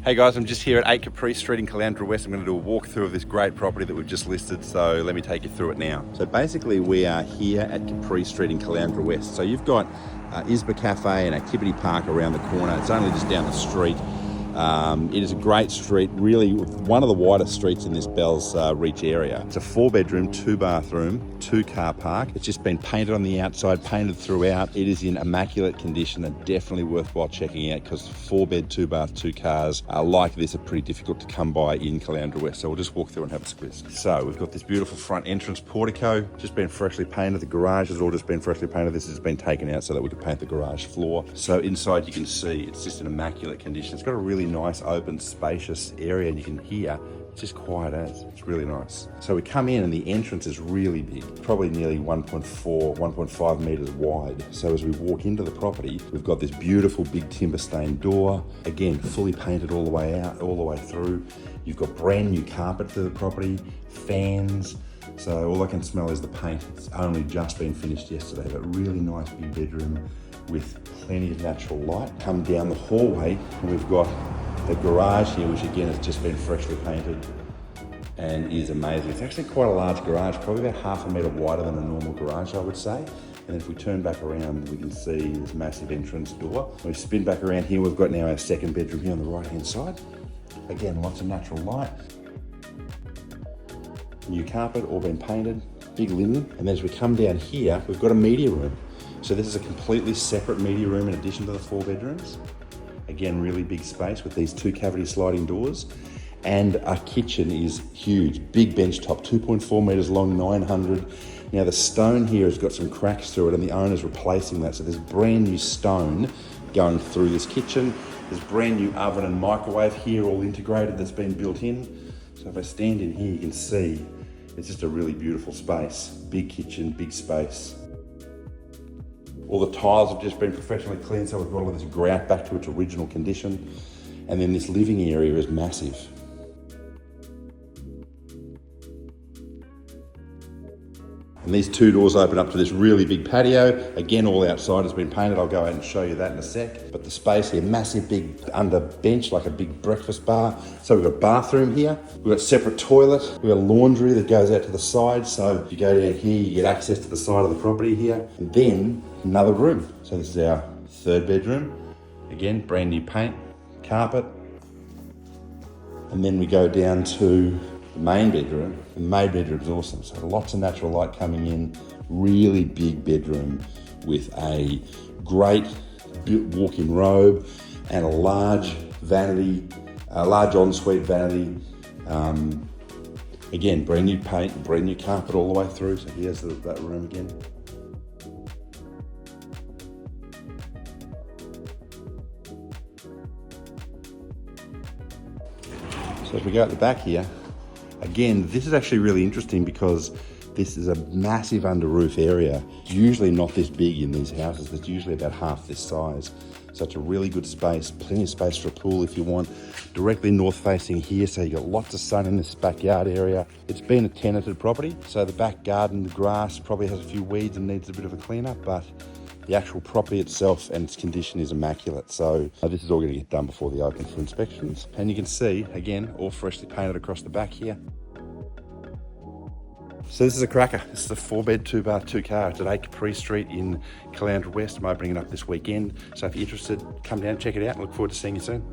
Hey guys, I'm just here at 8 Capri Street in Caloundra West. I'm going to do a walkthrough of this great property that we've just listed, so let me take you through it now. So basically we are here at Capri Street in Caloundra West. So you've got Isba Cafe and Activity Park around the corner. It's only just down the street. It is a great street, really one of the widest streets in this Bells Reach area. It's a 4-bedroom, 2-bathroom, 2-car park. It's just been painted on the outside, painted throughout. It is in immaculate condition and definitely worthwhile checking out because 4-bed, 2-bath, 2 cars like this are pretty difficult to come by in Caloundra West. So we'll just walk through and have a squiz. So we've got this beautiful front entrance portico, just been freshly painted. The garage has all just been freshly painted. This has been taken out so that we could paint the garage floor. So inside you can see it's just in immaculate condition. It's got a really nice open spacious area and you can hear it's just quiet as. It's really nice. So we come in and the entrance is really big, probably nearly 1.5 meters wide. So as we walk into the property, we've got this beautiful big timber stained door, again fully painted all the way out, all the way through. You've got brand new carpet for the property, fans. So all I can smell is the paint. It's only just been finished yesterday, but really nice big bedroom with plenty of natural light. Come down the hallway and we've got the garage here, which again has just been freshly painted and is amazing. It's actually quite a large garage, probably about 1/2 meter wider than a normal garage, I would say. And if we turn back around, we can see this massive entrance door. When we spin back around here, we've got now our 2nd bedroom here on the right-hand side. Again, lots of natural light. New carpet, all been painted, big linen. And then as we come down here, we've got a media room. So this is a completely separate media room in addition to the 4 bedrooms. Again, really big space with these 2 cavity sliding doors. And our kitchen is huge, big bench top, 2.4 meters long, 900. Now the stone here has got some cracks through it and the owner's replacing that. So there's brand new stone going through this kitchen. There's brand new oven and microwave here, all integrated, that's been built in. So if I stand in here, you can see it's just a really beautiful space. Big kitchen, big space. All the tiles have just been professionally cleaned, so we've got all of this grout back to its original condition. And then this living area is massive. And these 2 doors open up to this really big patio. Again, all outside has been painted. I'll go out and show you that in a sec. But the space here, massive big under bench, like a big breakfast bar. So we've got a bathroom here. We've got a separate toilet. We've got laundry that goes out to the side. So if you go down here, you get access to the side of the property here. And then another room. So this is our 3rd bedroom. Again, brand new paint, carpet. And then we go down to the main bedroom. The main bedroom is awesome. So lots of natural light coming in, really big bedroom with a great walk-in robe and a large vanity, a large ensuite vanity. Again, brand new paint, brand new carpet all the way through. So here's that room again. So if we go at the back here, again, this is actually really interesting because this is a massive under roof area. It's usually not this big in these houses. It's usually about half this size. So it's a really good space, plenty of space for a pool if you want. Directly north facing here, so you got lots of sun in this backyard area. It's been a tenanted property, so the back garden, the grass probably has a few weeds and needs a bit of a cleanup, but the actual property itself and its condition is immaculate. So this is all going to get done before they open for inspections. And you can see, again, all freshly painted across the back here. So this is a cracker. This is a 4-bed, 2-bath, 2-car. It's at 8 Capri Street in Caloundra West. I'm opening it up this weekend. So if you're interested, come down, check it out, and look forward to seeing you soon.